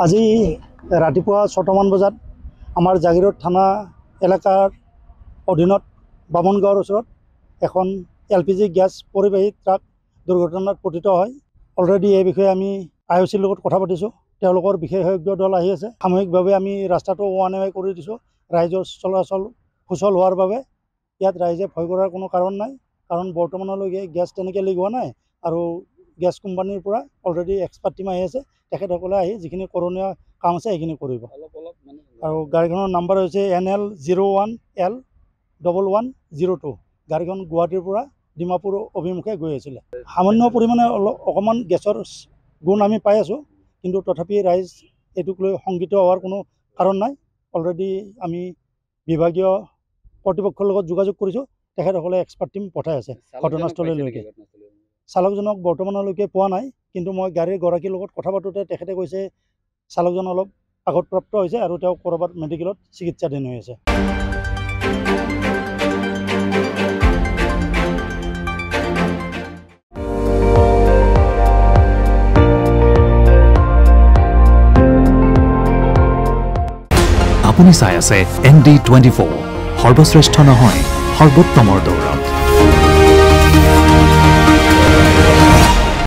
আজি ৰাতিপুৱা ৬টামান বজাত আমাৰ জাগিৰোড থানা এলেকাৰ অধীনত বামনগাঁৱৰ ওচৰত এখন LPG গেছ পৰিবাহী ট্ৰাক দুৰ্ঘটনাত পতিত হয়। অলৰেডি এই বিষয়ে আমি IOCৰ লগত কথা পাতিছোঁ। তেওঁলোকৰ বিশেষজ্ঞ দল আহি আছে। সামূহিকভাৱে আমি ৰাস্তাটো ওৱান ৱে কৰি দিছোঁ ৰাইজৰ চলাচল সুচল হোৱাৰ বাবে। ইয়াত ৰাইজে ভয় কৰাৰ কোনো কাৰণ নাই, কাৰণ বৰ্তমানলৈকে গেছ তেনেকৈ লিক হোৱা নাই আৰু গেছ কোম্পানীৰ পৰা অলৰেডি এক্সপাৰ্ট টিম আহি আছে। তেখেতসকলে আহি যিখিনি কৰণীয় কাম আছে সেইখিনি কৰিব। আৰু গাড়ীখনৰ নাম্বাৰ হৈছে NL01L1102। গাড়ীখন গুৱাহাটীৰ পৰা ডিমাপুৰ অভিমুখে গৈ আছিলে। সামান্য পৰিমাণে অকণমান গেছৰ গুণ আমি পাই আছোঁ, কিন্তু তথাপি ৰাইজ এইটোক লৈ শংকিত হোৱাৰ কোনো কাৰণ নাই। অলৰেডি আমি বিভাগীয় কৰ্তৃপক্ষৰ লগত যোগাযোগ কৰিছোঁ। তেখেতসকলে এক্সপাৰ্ট টিম পঠাই আছে ঘটনাস্থলীলৈকে। চালকজনক বৰ্তমানলৈকে পোৱা নাই, কিন্তু মই গাড়ীৰ গৰাকীৰ লগত কথা পাতোঁতে তেখেতে কৈছে চালকজন অলপ আঘাতপ্ৰাপ্ত হৈছে আৰু তেওঁ ক'ৰবাত মেডিকেলত চিকিৎসাধীন হৈ আছে। আপুনি চাই আছে ND24, সৰ্বশ্ৰেষ্ঠ নহয় সৰ্বোত্তমৰ দৌৰ।